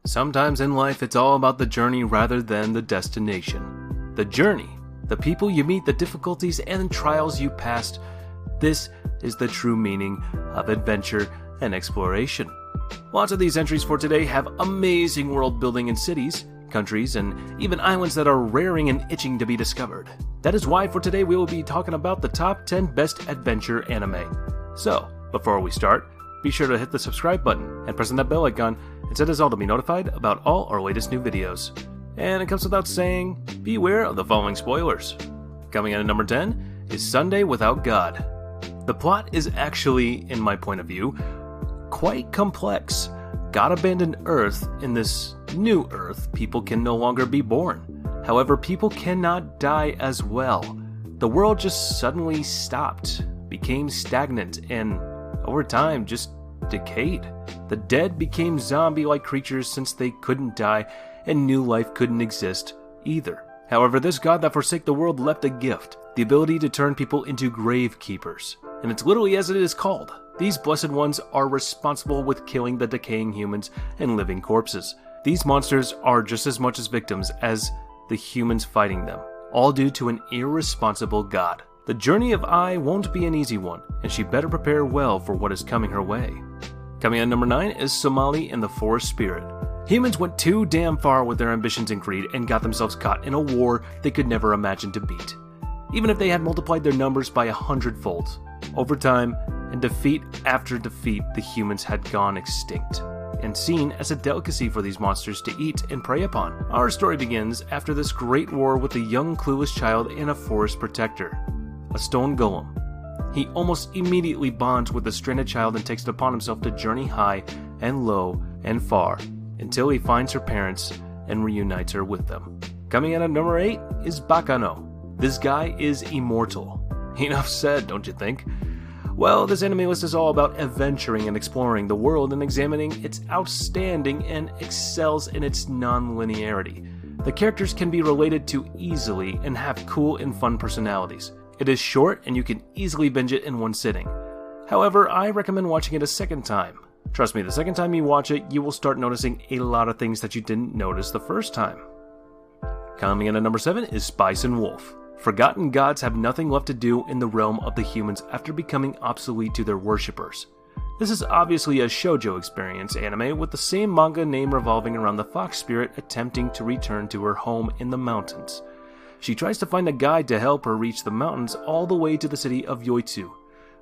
Sometimes in life it's all about the journey rather than the destination. The journey, the people you meet, the difficulties and trials you passed. This is the true meaning of adventure and exploration. Lots of these entries for today have amazing world building in cities, countries, and even islands that are raring and itching to be discovered. That is why for today we will be talking about the top 10 best adventure anime. So, before we start, be sure to hit the subscribe button and press on that bell icon and set us all to be notified about all our latest new videos. And it comes without saying, beware of the following spoilers. Coming in at number 10 is Sunday Without God. The plot is actually, in my point of view, quite complex. God abandoned Earth. In this new Earth, people can no longer be born. However, people cannot die as well. The world just suddenly stopped, became stagnant, and over time just decayed. The dead became zombie-like creatures since they couldn't die, and new life couldn't exist either. However, this god that forsake the world left a gift, the ability to turn people into grave keepers. And it's literally as it is called. These blessed ones are responsible with killing the decaying humans and living corpses. These monsters are just as much as victims as the humans fighting them, all due to an irresponsible god. The journey of Ai won't be an easy one, and she better prepare well for what is coming her way. Coming in at number 9 is Somali and the Forest Spirit. Humans went too damn far with their ambitions and greed and got themselves caught in a war they could never imagine to beat. Even if they had multiplied their numbers by 100-fold. Over time, and defeat after defeat, the humans had gone extinct, and seen as a delicacy for these monsters to eat and prey upon. Our story begins after this great war with a young clueless child and a forest protector, a stone golem. He almost immediately bonds with the stranded child and takes it upon himself to journey high and low and far until he finds her parents and reunites her with them. Coming in at number 8 is Bakuno. This guy is immortal. Enough said, don't you think? Well, this anime list is all about adventuring and exploring the world and examining its outstanding and excels in its non-linearity. The characters can be related to easily and have cool and fun personalities. It is short and you can easily binge it in one sitting. However, I recommend watching it a second time. Trust me, the second time you watch it, you will start noticing a lot of things that you didn't notice the first time. Coming in at number 7 is Spice and Wolf. Forgotten gods have nothing left to do in the realm of the humans after becoming obsolete to their worshippers. This is obviously a shoujo experience anime with the same manga name revolving around the fox spirit attempting to return to her home in the mountains. She tries to find a guide to help her reach the mountains all the way to the city of Yoitsu,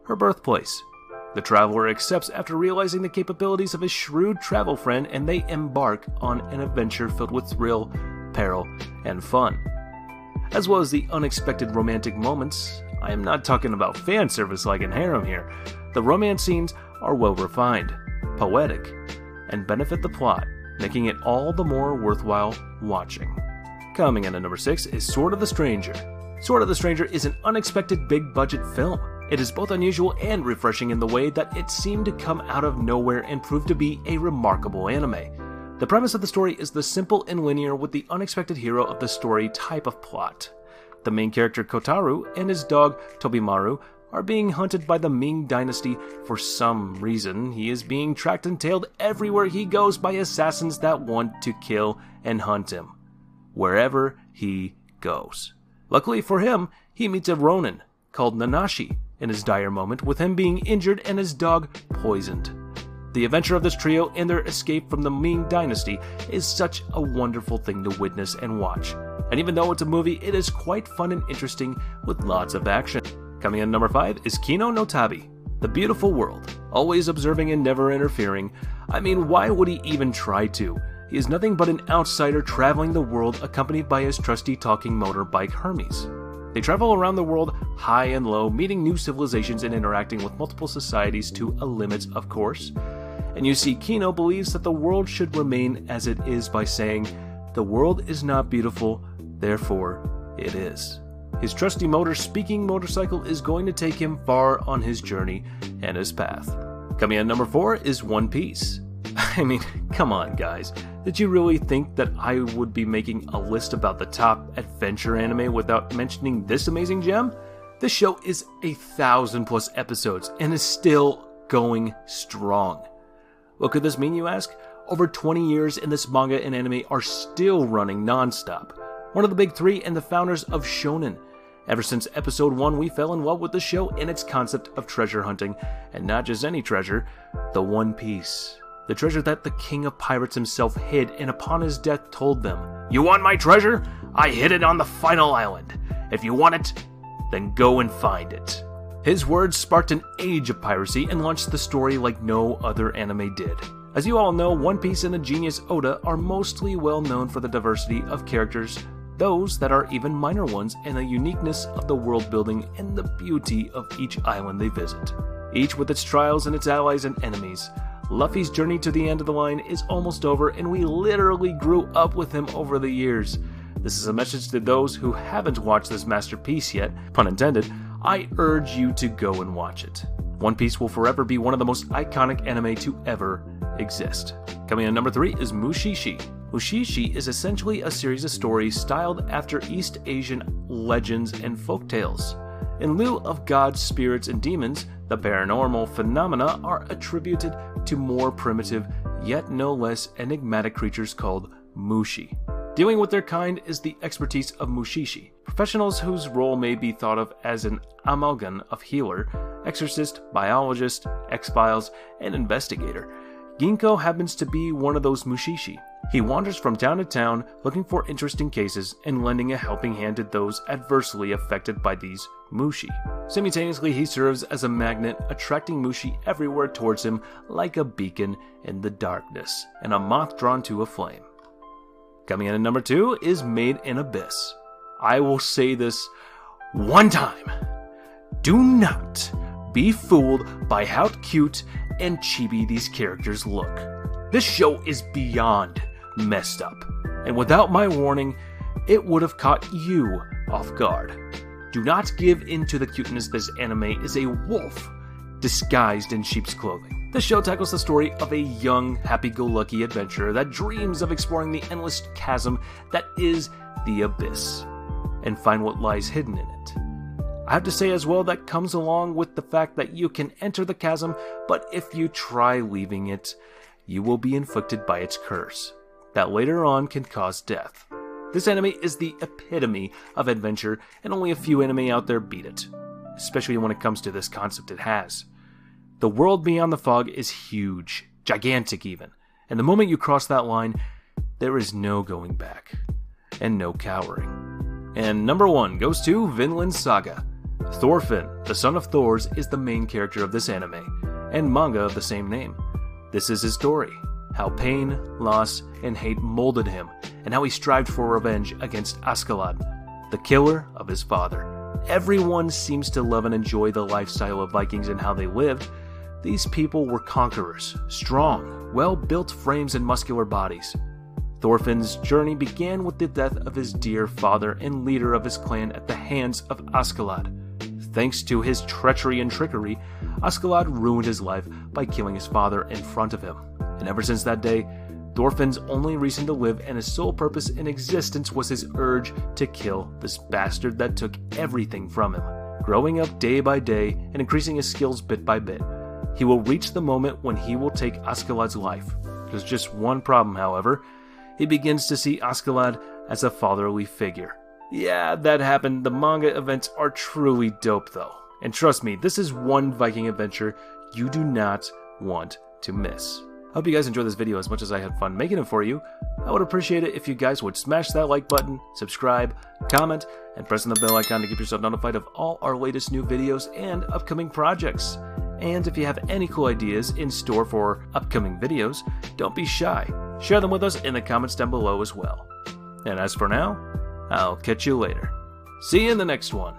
her birthplace. The traveler accepts after realizing the capabilities of his shrewd travel friend, and they embark on an adventure filled with thrill, peril, and fun. As well as the unexpected romantic moments. I am not talking about fan service like in harem here. The romance scenes are well refined, poetic, and benefit the plot, making it all the more worthwhile watching. Coming in at number 6 is Sword of the Stranger. Sword of the Stranger is an unexpected big-budget film. It is both unusual and refreshing in the way that it seemed to come out of nowhere and proved to be a remarkable anime. The premise of the story is the simple and linear with the unexpected hero of the story type of plot. The main character Kotaro and his dog Tobimaru are being hunted by the Ming dynasty. For some reason, he is being tracked and tailed everywhere he goes by assassins that want to kill and hunt him, wherever he goes. Luckily for him, he meets a ronin called Nanashi in his dire moment, with him being injured and his dog poisoned. The adventure of this trio and their escape from the Ming dynasty is such a wonderful thing to witness and watch. And even though it's a movie, it is quite fun and interesting with lots of action. Coming in at number 5 is Kino Notabi, the beautiful world, always observing and never interfering. I mean, why would he even try to? He is nothing but an outsider traveling the world accompanied by his trusty talking motorbike Hermes. They travel around the world high and low, meeting new civilizations and interacting with multiple societies to a limit, of course. And you see, Kino believes that the world should remain as it is by saying, "The world is not beautiful, therefore it is." His trusty speaking motorcycle is going to take him far on his journey and his path. Coming in at number 4 is One Piece. I mean, come on guys, did you really think that I would be making a list about the top adventure anime without mentioning this amazing gem? This show is 1,000+ episodes and is still going strong. What could this mean, you ask? over 20 years, and this manga and anime are still running non-stop. One of the big three and the founders of shonen. Ever since episode 1, we fell in love with the show and its concept of treasure hunting, and not just any treasure, the One Piece. The treasure that the king of pirates himself hid and upon his death told them, "You want my treasure? I hid it on the final island. If you want it, then go and find it." His words sparked an age of piracy and launched the story like no other anime did. As you all know, One Piece and the genius Oda are mostly well known for the diversity of characters, those that are even minor ones, and the uniqueness of the world building and the beauty of each island they visit. Each with its trials and its allies and enemies. Luffy's journey to the end of the line is almost over, and we literally grew up with him over the years. This is a message to those who haven't watched this masterpiece yet, pun intended. I urge you to go and watch it. One Piece will forever be one of the most iconic anime to ever exist. Coming in at number 3 is Mushishi. Mushishi is essentially a series of stories styled after East Asian legends and folktales. In lieu of gods, spirits, and demons, the paranormal phenomena are attributed to more primitive, yet no less enigmatic creatures called Mushi. Dealing with their kind is the expertise of Mushishi, professionals whose role may be thought of as an amalgam of healer, exorcist, biologist, X-Files, and investigator. Ginko happens to be one of those Mushishi. He wanders from town to town looking for interesting cases and lending a helping hand to those adversely affected by these Mushi. Simultaneously, he serves as a magnet, attracting Mushi everywhere towards him like a beacon in the darkness, and a moth drawn to a flame. Coming in at number 2 is Made in Abyss. I will say this one time. Do not be fooled by how cute and chibi these characters look. This show is beyond messed up, and without my warning, it would have caught you off guard. Do not give in to the cuteness. This anime is a wolf disguised in sheep's clothing. This show tackles the story of a young, happy-go-lucky adventurer that dreams of exploring the endless chasm that is the abyss, and find what lies hidden in it. I have to say as well, that comes along with the fact that you can enter the chasm, but if you try leaving it, you will be inflicted by its curse, that later on can cause death. This anime is the epitome of adventure, and only a few anime out there beat it, especially when it comes to this concept it has. The world beyond the fog is huge, gigantic even, and the moment you cross that line, there is no going back, and no cowering. And number 1 goes to Vinland Saga. Thorfin, the son of Thors, is the main character of this anime, and manga of the same name. This is his story, how pain, loss, and hate molded him, and how he strived for revenge against Askeladd, the killer of his father. Everyone seems to love and enjoy the lifestyle of Vikings and how they lived. These people were conquerors, strong, well-built frames and muscular bodies. Thorfinn's journey began with the death of his dear father and leader of his clan at the hands of Askeladd. Thanks to his treachery and trickery, Askeladd ruined his life by killing his father in front of him. And ever since that day, Thorfinn's only reason to live and his sole purpose in existence was his urge to kill this bastard that took everything from him. Growing up day by day and increasing his skills bit by bit, he will reach the moment when he will take Askeladd's life. There's just one problem, however. He begins to see Askeladd as a fatherly figure. Yeah, that happened. The manga events are truly dope though. And trust me, this is one Viking adventure you do not want to miss. I hope you guys enjoyed this video as much as I had fun making it for you. I would appreciate it if you guys would smash that like button, subscribe, comment, and press on the bell icon to keep yourself notified of all our latest new videos and upcoming projects. And if you have any cool ideas in store for upcoming videos, don't be shy. Share them with us in the comments down below as well. And as for now, I'll catch you later. See you in the next one.